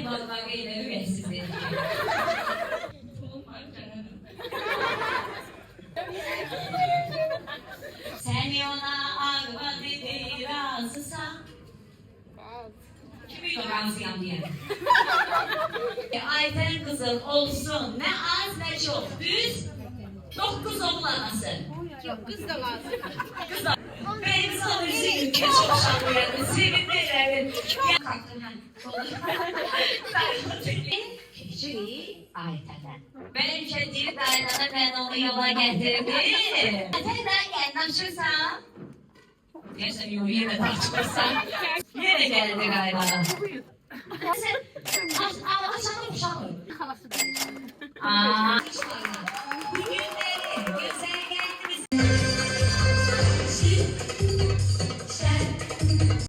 Onlardan geyleri ve sizleri. Sen ona arva dedi razısan. Kimi yok razıyam diye. Ayten kızın olsun ne az ne çok düz. 9 oğul anası. Yok kız da lazım. Kız da. Benim sana üzüldüm ki çok şanlıyordum. Sevinmeyelim. Kalktım Hicri Ayten'den. Benim kediyi dayanana ben onu yola getirdim. Ayten'den gelmişsem. Neyse yine tartışmasam. Yine geldi galiba. Sen aşağıda uşak mı? Halası değil. Aaa.